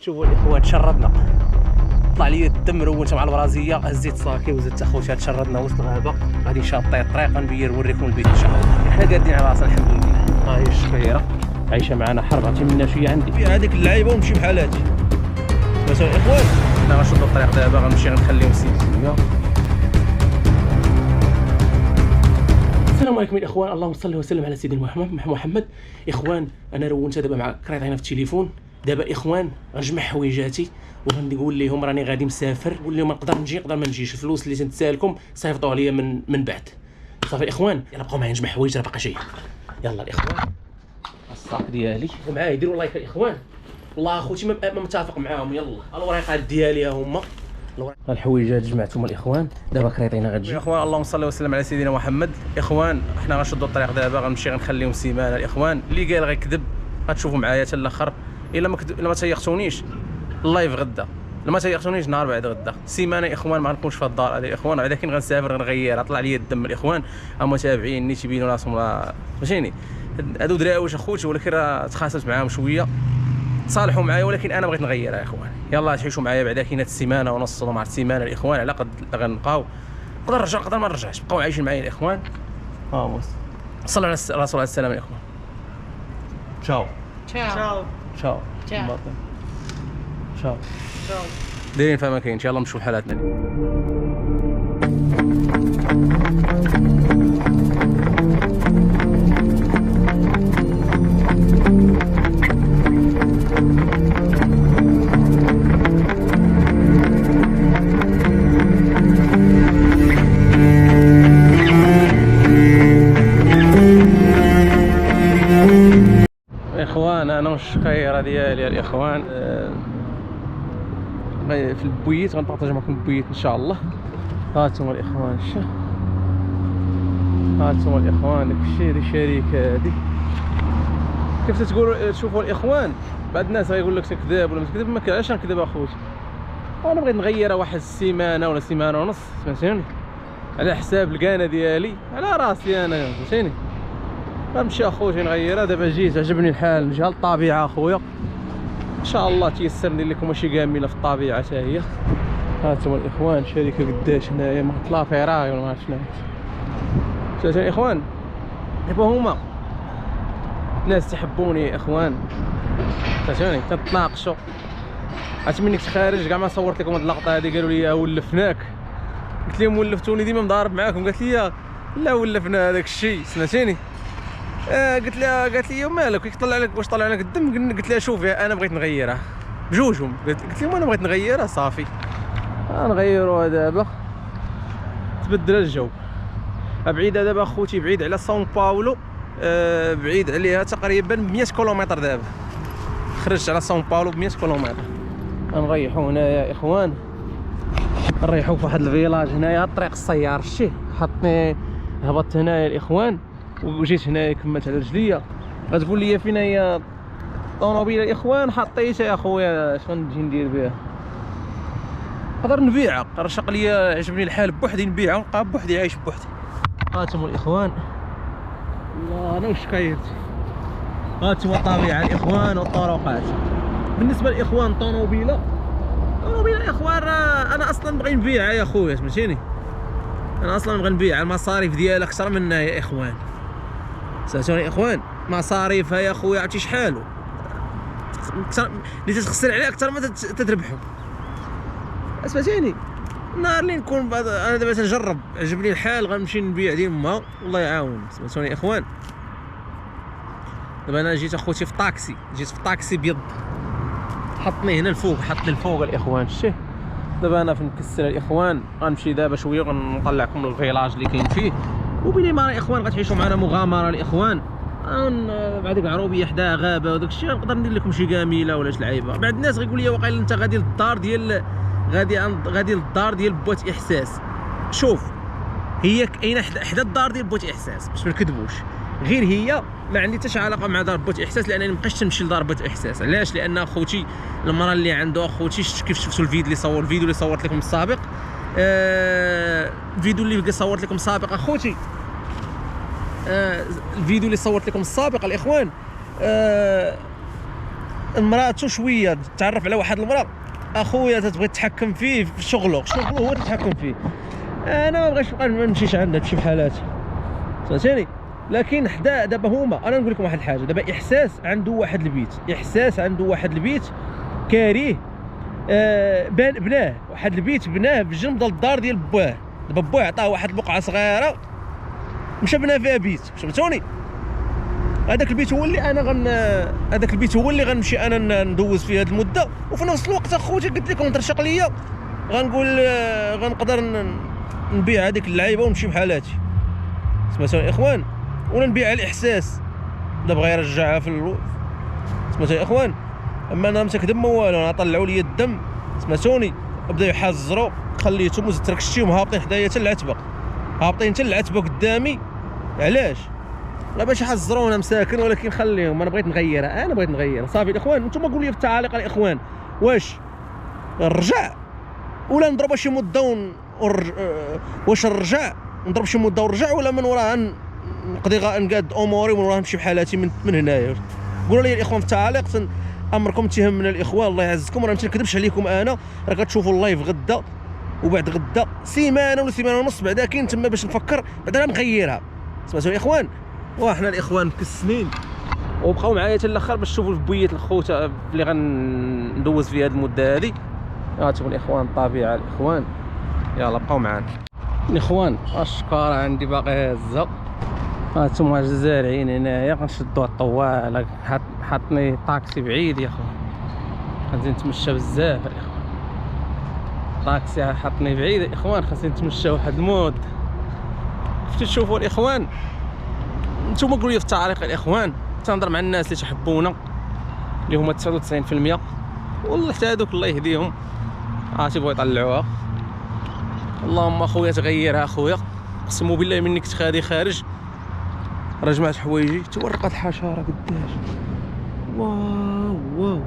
شوفوا الاخوان تشردنا، طلع لي الدم رولت مع البرازيه، هزيت صاكي وزدت اخوتها تشردنا وسط الغابه، غادي نشاطي الطريق غنبين نوريكم البيت ان شاء الله. حنا قادين على راسنا الحمد لله. ها هي الشفيره عايشه معنا حرب، عرفتي منها شويه عندي في هذيك اللعيبه ونمشي بحال هادي مثلا. اخوان حنا غنشدوا الطريق دابا، غنمشي غنخليهم سيمسيه. السلام عليكم الاخوان، اللهم صل وسلم على سيدنا محمد. اخوان انا رونت دابا مع كريطينا في التليفون، دابا اخوان غنجمع حويجاتي وغنقول لهم راني غادي مسافر، نقول لهم نقدر نجي نقدر ما نجيش، الفلوس اللي تنتسالكم صيفطوا عليا من بعد. صافي الاخوان يلا بقاو معايا نجمع حوايج، راه باقا جايه. يلا الاخوان الصاك ديالي ومعايا، ديروا لايك الاخوان، والله اخوتي ما متفق معاهم. يلا الوريقات ديالي ها هما الحويجات جمعتهم الاخوان، دابا كريطينا غتجي. الاخوان اللهم صل وسلم على سيدنا محمد. اخوان حنا غنشدوا الطريق دابا، غنمشي غنخليهم سيمانه. الاخوان اللي قال غيكذب غتشوفوا معايا حتى الاخر، الا ما تيقتونيش اللايف غدا، ما تيقتونيش نهار بعد غدا سيمانه. اخوان ما غنكونش في الدار هذه اخوان، بعدا كي غنسافر غنغير، طلع لي الدم الاخوان. المتابعين اللي تيبينوا راسهم راه فهمتيني هادو دراويش اخوتي، ولكن راه تخاصمت معاهم شويه، تصالحوا معايا، ولكن انا بغيت نغيرها يا اخوان. يلا تعيشوا معايا بعدا كاينه السيمانه ونص ولا مع السيمانه الاخوان، على قد غنبقاو، نقدر نرجع نقدر ما نرجعش، بقاو عايشين معايا الاخوان. فاموس صلوا على الرسول عليه السلام الاخوان. تشاو تشاو تشاو تشاو تشاو تشاو. دايرين فما كاين، ان شاء الله نمشيو لحالاتنا. اخوان انا والشقيره ديالي يا الاخوان في البويت، غنبارطاج معكم البويت ان شاء الله. هانتوما الاخوان هانتوما الاخوان داكشي ديال الشركه هادي. كيف تقولوا تشوفوا الاخوان، بعض الناس غيقول لك كذاب ولا ما تكذب، ما علاش نكذب اخوتي، انا بغيت نغيرها واحد السيمانه ولا سيمانه ونص فهمتيني، على حساب الكانه ديالي على راسي انا فهمتيني. غنمشي اخوتي نغيرها دابا، جيت عجبني الحال، نجي للطبيعه اخويا ان شاء الله تيسر ندير لكم شي كامله في الطبيعه حتى هي. هانتوما الاخوان شركه قداش هنايا، ما طلع فيراي ولا ما عرفت شنو. شفتوا الاخوان دابا هما ناس تحبوني اخوان فهمتوني، تنتناقشوا. عرفتي منك تخارج كاع ما صورت لكم هاد اللقطه هذه، قالوا لي ولفناك، قلت لهم ولفتوني ديما مضارب معاكم، قالت لي لا ولفنا هذاك الشيء سمعتيني. قالت لي مالك يطلع لك واش طلع لك الدم، قلت لها شوفي انا بغيت نغيرها بجوجهم، قلت لهم انا بغيت نغيرها صافي غنغيروها دابا، تبدل الجو. بعيده دابا اخوتي، بعيد على ساو باولو، بعيد عليها تقريبا 100 كيلومتر. دابا خرجت على ساو باولو ب 100 كيلومتر. غنريحوا هنايا يا اخوان، نريحوا في واحد الفيلاج هنايا، الطريق السيار شتي حطني، هبطت هنايا الاخوان وجيت هنايا كملت على رجليا. غتقول لي فين هي الطوموبيله الاخوان؟ حطيتها يا خويا، شنو نجي ندير بها؟ نقدر نبيعها، رشق لي عجبني الحال بوحدي نبيعها ونبقى بوحدي عايش بوحدي. هانتوما الاخوان الله انا وشكايرتي، هانتوما الطبيعه الاخوان والطرقات. بالنسبه للاخوان الطوموبيله الاخوان انا اصلا نبغي نبيعها يا خويا سمعتيني، انا اصلا نبغي نبيعها، المصاريف ديالها اكثر منا يا اخوان. سمعتوني يا اخوان، مصاريفها يا خويا عرفتي شحالو، اللي تتخسر عليها اكثر ما تتربحو سمعتيني. النهار اللي نكون انا دابا تنجرب عجبني الحال غنمشي نبيع ديما الله يعاون. سمعتوني يا اخوان، دابا انا جيت اخوتي في طاكسي، جيت في طاكسي بيض، حطني هنا الفوق، حطني الفوق الاخوان شتي. دابا انا في مكسر الاخوان، غنمشي دابا شويه ونطلعكم للفيلاج اللي كاين فيه، وبلي ما الاخوان غتعيشوا معنا مغامره الاخوان. بعد ديك عروبيه حداها غابه وداك الشيء، نقدر ندير لكم شي كاميله ولا شي لعيبه. بعض الناس غيقول لي واقيلا انت غادي للدار ديال غادي للدار ديال بوات احساس. شوف هي كاينه حدا الدار ديال بوات احساس باش ما نكذبوش، غير هي ما عندي حتى شي علاقه مع دار بوات احساس، لانني مابقيتش تمشي لدار بوات احساس. علاش؟ لان اخوتي المراه اللي عنده اخوتي كيف شفتوا الفيديو اللي صورت لكم السابق، الفيديو اللي صورت لكم السابق اخوتي، الفيديو اللي صورت لكم السابق الاخوان، مراتو شويه تعرف على واحد المراه اخويا تتبغي تتحكم فيه في شغله هو تتحكم فيه. انا ما بغيتش نبقى نمشيش عندها بشي بحالاتي فهمتيني. لكن حدا دابا هما انا نقول لكم واحد الحاجه، دابا احساس عنده واحد البيت كاريه، بناه واحد البيت بناه بجنب الدار ديال باه. دابا باه عطاه واحد البقعه صغيره مشى بنا فيها بيت، فهمتوني. هذاك البيت هو اللي غنمشي انا ندوز فيه هذه المده. وفي نفس الوقت اخوتي قلت لكم ترشق ليا غنقول غنقدر نبيع هذيك اللعيبه ونمشي بحالاتي سمعتوا يا اخوان، ولا نبيع الاحساس لا بغا يرجعها في سمعتوا يا اخوان. اما انا مسك دم والو، انا طلعوا لي الدم سمعتوني، بداو يحزروا، خليتهم وزدت ركشتيهم هابطين حدايا حتى العتبه قدامي. علاش؟ لا باش يحزرونا مساكن، ولكن خليهم. انا بغيت نغيرها صافي الاخوان. نتوما قولوا لي في التعاليق الاخوان واش نرجع ولا نضرب شي مده واش نرجع نضرب شي مده ونرجع، ولا من وراها نقضي نقاد اموري ومن وراها نمشي بحالاتي من هنايا. قولوا لي الاخوان في التعاليق. امركم تهمنا الاخوان الله يعزكم. راه ما تنكذبش عليكم انا، راه كتشوفوا اللايف غدا وبعد غدا سيمانه ولا سيمانه ونص بعدا كاين تما باش نفكر بعدا نغيرها. سمعتوا يا اخوان؟ وحنا الاخوان مكسنين وبقاو معايا حتى الاخر باش تشوفوا بويه الخوت اللي غندوز فيها هذه المده هذه. هانتوما الاخوان الطبيعه الاخوان، يلا بقاو معانا الاخوان. الشكاره عندي باقي هازه. هانتوما الزارعين هنايا غنشدو الطوال. حاطني طاكسي بعيد يا اخوان، غادي نتمشى بزاف الاخوان. طاكسي حاطني بعيد الاخوان، خاصني نتمشى واحد المود. كيف تشوفوا الاخوان؟ نتوما قولوا لي في التعاليق الاخوان. تنهضر مع الناس اللي تحبونا اللي هما 99%، والله حتى هذوك الله يهديهم تيبغيو يطلعوها. اللهم اخويا تغيرها اخويا، قسموا بالله منك تخادي خارج. راه جمعت حوايجي تورقت الحشره قداش. واو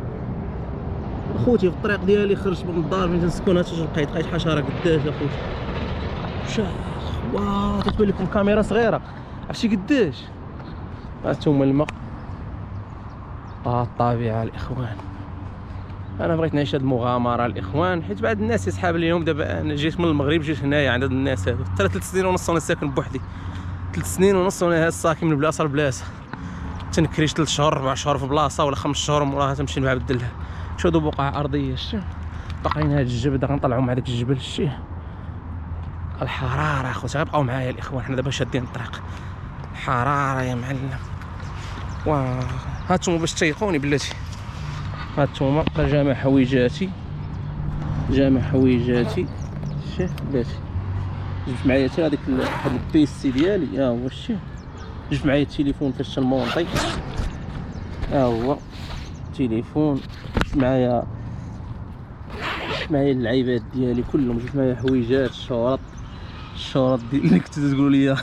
اخوتي في الطريق ديالي خرجت من الدار فين تنسكن لقيت حشره قداش اخوتي. شاخ واو تتبان لكم الكاميرا صغيره عرفتي قداش. هانتوما الماء الطبيعه الاخوان. انا بغيت نعيش هاد المغامره الاخوان، حيت بعض الناس يسحاب اليوم. دابا انا جيت من المغرب، جيت هنايا عند هاد الناس هادو 3 سنين ونص وانا ساكن بوحدي. 3 سنين ونص وانا ساكن من بلاصه لبلاصه، تنكريش 3 شهور 4 شهور في بلاصه ولا 5 شهور وموراها تمشي نبدلها. شو هادو بقع ارضيه شتي باقيين. هاد الجبل غنطلعوا مع داك الجبل شتي الحراره اخوتي. غيبقاو معايا الاخوان، حنا دابا شادين الطريق. حراره يا معلم. هانتوما باش تيقوني بلاتي. هانتوما جامع حويجاتي شتي بلاتي. جبت معايا حتى هذيك هاد البيسي ديالي. ها هو شتي. جبت معايا التليفون فاش تنمونطي. ها هو التليفون. جبت معايا اللعيبات ديالي كلهم. جبت معايا حويجات الشورط ديال اللي كنتو تقولوا لي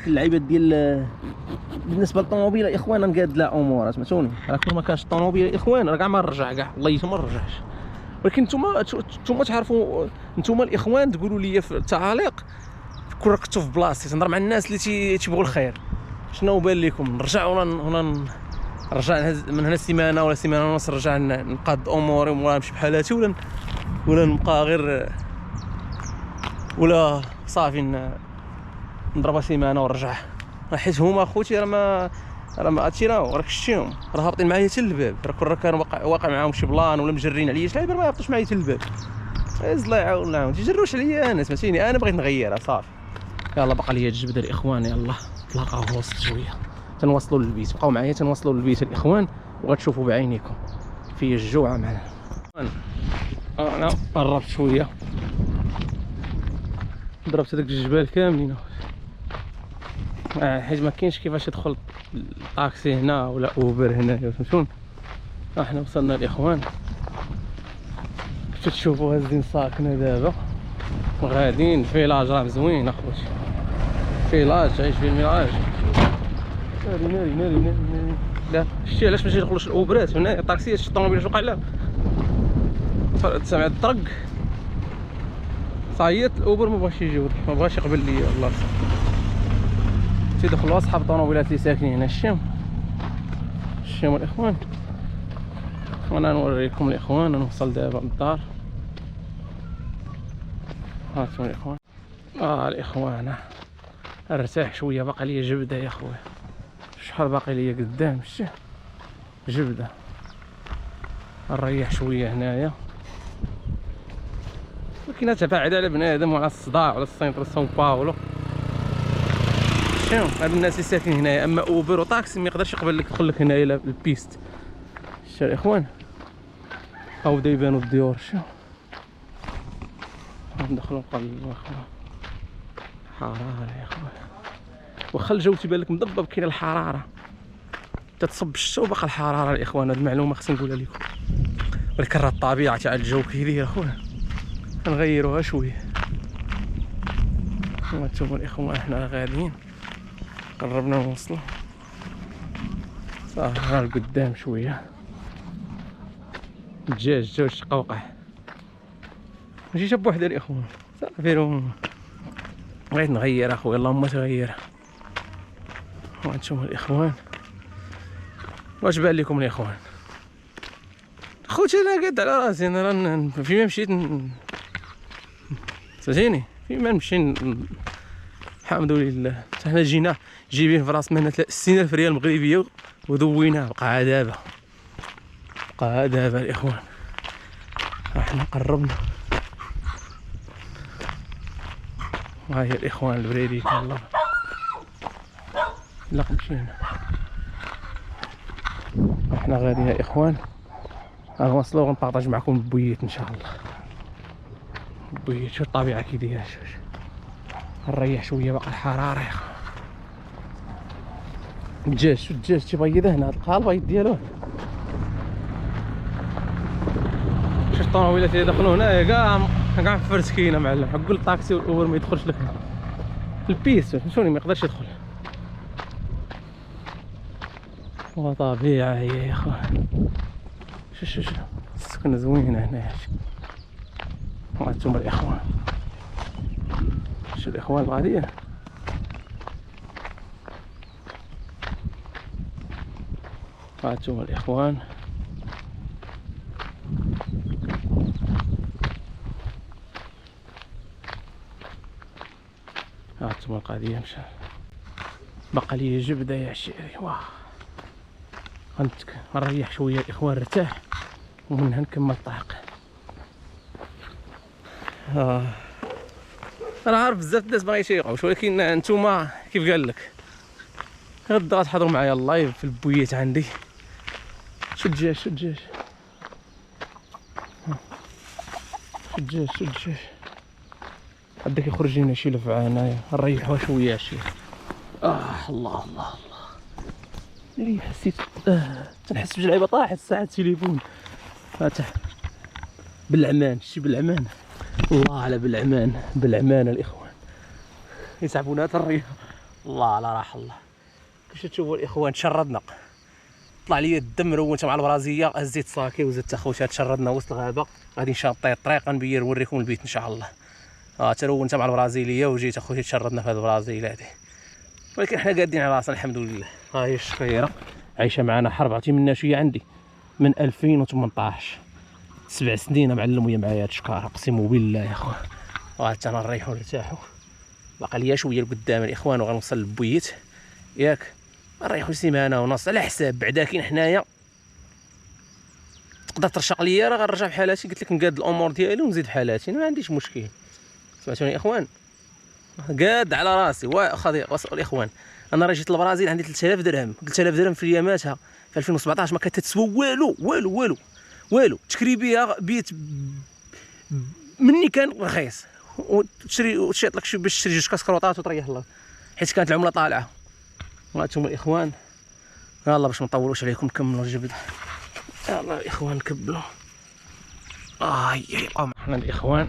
اللعيبات ديال بالنسبه للطوموبيله يا اخوان. نقاد لا امور سمعتوني. راه كون ما كانش الطوموبيله يا اخوان راه كاع ما نرجع كاع والله ما نرجعش. ولكن نتوما تعرفوا نتوما الاخوان تقولوا لي في التعاليق كون ركبتوا في بلاصتي. تنهضر مع الناس اللي تيبغوا الخير. شنو بان لكم نرجع ولا نرجع من هنا سيمانه ولا سيمانه ونص نرجع نقاد اموري ولا نمشي بحالاتي ولا نبقى غير ولا صافي نضربها سيمانه ونرجع. حيت هما اخوتي راه ما هادشي راك شتيهم راه هابطين معايا حتى للباب. راه كان واقع معاهم شي بلان ولا مجرين عليا شي لعيبه ما يهبطوش معايا حتى للباب. الله يعاون لهم تيجروش عليا انا سمعتيني. انا بغيت نغيرها صافي. يلا بقى لي الجبده الاخوان. يلا تلاقاو في وسط شويه تنوصلوا للبيت. بقاو معايا تنوصلوا للبيت الاخوان وغتشوفوا بعينيكم في الجوعه معنا. انا قربت شويه ضربت هذاك الجبال كاملين حيت ما كاينش كيفاش يدخل الطاكسي هنا ولا اوبر هنايا فهمتون. احنا وصلنا الاخوان كيف تشوفوا هازين ساكنه دابا وغاديين فيلاج. راه زوين اخوتي فيلاج عايش فيه الميراج. ناري لا شتي علاش ماشي يدخلوش الاوبرات هنا الطاكسيات شي الطوموبيلات وقع لها سمعت الطرق صايت الاوبر ما بغاش يجي ما بغاش يقبل ليا والله. تيدخلوا اصحاب الطوموبيلات اللي ساكنين هنا الشام الاخوان. وانا نوريكم الاخوان. نوصل دابا للدار. هانتوما الاخوان. الاخوان ارتاح شويه، باقي ليا جبده يا خويا. شحال باقي ليا قدام؟ شتي جبده. نريح شويه هنايا. ولكن تبعد على بنادم وعلى الصداع وعلى السنتر ساو باولو. شوف هاد الناس اللي ساكنين هنايا، اما اوبر وطاكسي ما يقدرش يقبل لك يدخل لك هنايا للبيست. شتي الاخوان هاو بدا يبانو الديور. شوف ندخلو نقلبو اخويا. حراره يا خويا، واخا الجو تيبان لك مضبب كاينه الحراره، تتصب الشتا وباقا الحراره الاخوان. هاد المعلومه خصني نقولها لكم. ولكن راه الطبيعه تاع الجو كيدير اخويا، نغيروها شويه. وانتم الاخوان حنا غاديين، قربنا نوصلوا صافي. راه لقدام شويه. الدجاج جا واش قوقع، ماشي شاب وحده الاخوان. صافي بغيت نغير اخويا، اللهم تغير. وانتم الاخوان واش بان لكم الاخوان؟ خوتي انا قاد على راسي، انا فيما مشيت سمعتيني، فيما نمشي الحمد لله. حنا جينا جايبين في راس مالنا 60,000 ريال مغربيه وذويناه. بقى دابا الاخوان احنا قربنا. ها هي الاخوان البريديك والله. لا مشينا احنا غاديين يا اخوان. غنوصلوا غنبارطاج معكم البويت ان شاء الله. البويت شوف الطبيعه كي دايره. شوف نريح شويه، باقي الحراره يا اخوان. الدجاج شوف الدجاج تيبيض هنا، هاد القالبيض ديالو. شوف الطوموبيلات اللي دخلوا هنايا كاع مفرسكينه معلم. حقول الطاكسي والاوبر ما يدخلش لك هنا. البيس فهمتوني ما يقدرش يدخل. وطبيعه هي يا اخوان. شوف السكنه زوينه هنايا. وانتم الاخوان شوف الاخوان الغاديين. هانتوما الاخوان هانتوما القضيه. مشى بقى لي جبده يا عشيري. واه غنريح شويه الاخوان، ارتاح ومنها نكمل الطريق. انا عارف بزاف الناس باغي يشيقوش، ولكن انتوما كيف قال لك غدا غتحضروا معايا اللايف في البويت عندي. شو الدجاج شو الدجاج شو الدجاج شو الدجاج غدا كيخرج لنا شي لفعه هنايا. نريحوها شويه عشيه. الله الله الله اللي حسيت تنحس بجلعيبه طاحت الساعه التليفون فاتح. بالعمان شتي بالعمان. الله على بالعمان الاخوان يسحبونا تريها. الله على راح الله. كيفاش تشوفوا الاخوان تشردنا، طلع لي الدم. رونت مع البرازيه، هزيت صاكي وزدت اخوتها. تشردنا وسط الغابه، غادي نشاطي الطريق نبين نوريكم البيت ان شاء الله. ترونت مع البرازيليه وجيت اخوتي تشردنا في هذا البرازيل هذه. ولكن حنا قادين على راسنا الحمد لله. ها هي الشقيره عايشه معنا حرب. عرفتي منها شويه عندي من 2018 7 سنين معلم وهي معايا. هاد الشكاره اقسم بالله يا اخوان. وحتى انا نريحو نرتاحو. باقي ليا شويه لقدام الاخوان وغنوصل للبويت ياك. نريحو سيمانه ونص على حساب بعدا. كاين حنايا تقدر ترشق ليا، راه غنرجع بحالاتي. قلت لك نقاد الامور ديالي ونزيد بحالاتي، ما عنديش مشكل. سمعتوني يا اخوان؟ قاد على راسي. واخا الاخوان انا راه جيت للبرازيل عندي 3000 درهم. 3000 درهم في اياماتها في 2017 ما كانت تسوى والو والو والو والو. تشري بها بيت مني كان رخيص، وتشيط لك باش تشري 2 كاس كروطات وتريح الله، حيت كانت العمله طالعه. وهانتوما الاخوان يلاه باش ما نطولوش عليكم نكملوا الجبده. يلاه الاخوان نكبلوا. يبقاو معنا الاخوان.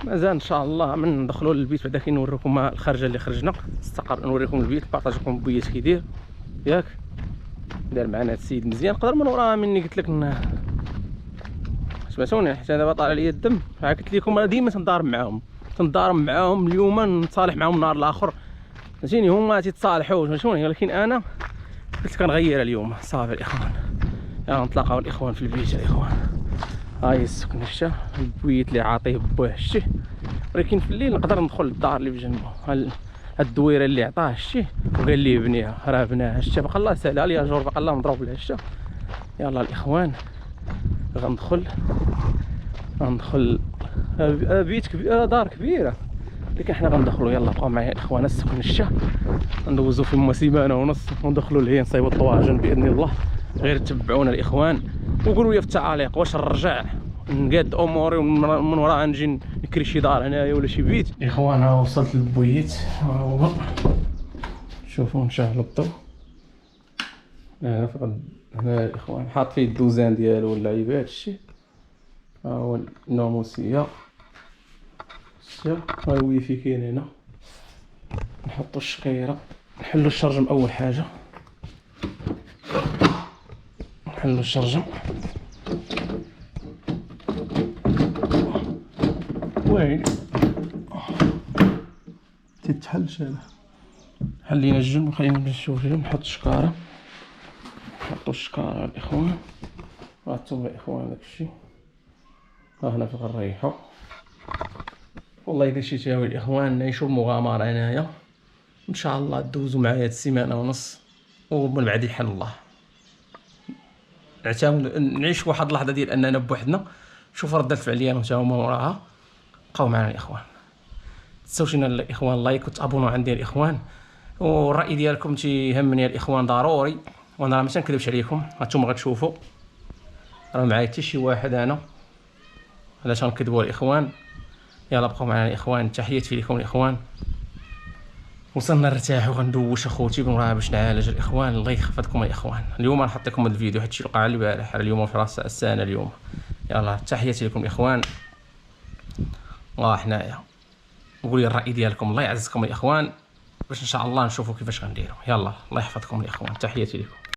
مازال ان شاء الله من ندخلوا للبيت بعدا كنوريكم الخرجه اللي خرجنا. نوريكم البيت، بارطاجكم البيت كي داير ياك. دار معنا هاد السيد مزيان، نقدر من وراها مني قلت لك سمعتوني. حتى دابا طالع ليا الدم. قلت لكم انا ديما تنضارب معاهم اليوم نتصالح معاهم النهار الاخر فهمتيني. هما تيتصالحوا فهمتوني، ولكن انا قلت لك غنغيرها اليوم صافي الاخوان. يلا نتلاقاو الاخوان في البيت الاخوان. هاي السكن الشا البويت اللي عاطيه بوه الشي، ولكن في الليل نقدر ندخل للدار اللي بجنبه. هاد الدويره اللي عطاه الشي وقال لي بنيها، راه بناها الشا، باقا الله سهلها لي جور، باقا الله مضروب لها الشا. يلا الاخوان غندخل بيت كبير، دار كبيره، لكن حنا غندخلوا. يلا بقاو معايا الاخوان. السكن الشا ندوزو في سيمانه ونص وندخلوا لهيه نصايبوا الطواجن باذن الله. غير تبعونا الاخوان وقولوا لي في التعاليق واش نرجع نقاد اموري ومن وراها نجي نكري شي دار هنايا ولا شي بيت. الاخوان ها وصلت للبويت، ها هو شوفوا نشعلوا الضو. هنا الاخوان حاط فيه الدوزان ديالو واللعيبات هادشي. ها هو الناموسيه، ها الويفي كاين هنا. نحطوا الشقيره، نحلوا الشرجم اول حاجه، نحلوا الشرجم. وين تتحلش هذا؟ حلينا الجنب وخلينا نشوف الجنب. نحط الشكاره، نحطوا الشكاره الاخوان. هانتوما الاخوان داكشي. ها هنا فين غنريحو. والله اذا شي تاوي الاخوان نعيشوا المغامره هنايا ان شاء الله. دوزوا معايا هاد السيمانه ونص ومن بعد يحل الله. نعيش واحد اللحظه ديال اننا بوحدنا، شوف رده الفعل ديالهم حتى هما وراها. بقاو معنا الاخوان، تنساوش الاخوان لايك وتابونوا عندي الاخوان، والراي ديالكم تيهمني الاخوان ضروري. وانا راه ما تنكذبش عليكم، هانتوما غتشوفوا راه معايا حتى شي واحد انا علاش غنكذبوا الاخوان. يلا بقاو معنا الاخوان، تحياتي لكم الاخوان. وصلنا نرتاح وغندوش اخوتي راه باش نعالج الاخوان. الله يحفظكم الاخوان. اليوم نحط لكم هذا الفيديو حيت وقع البارح، اليوم في راس السنه اليوم. يلا تحياتي لكم الاخوان، حنايا. قولوا لي الراي ديالكم، الله يعزكم الاخوان، باش ان شاء الله نشوفوا كيفاش غنديروا. يلا الله يحفظكم الاخوان، تحياتي لكم.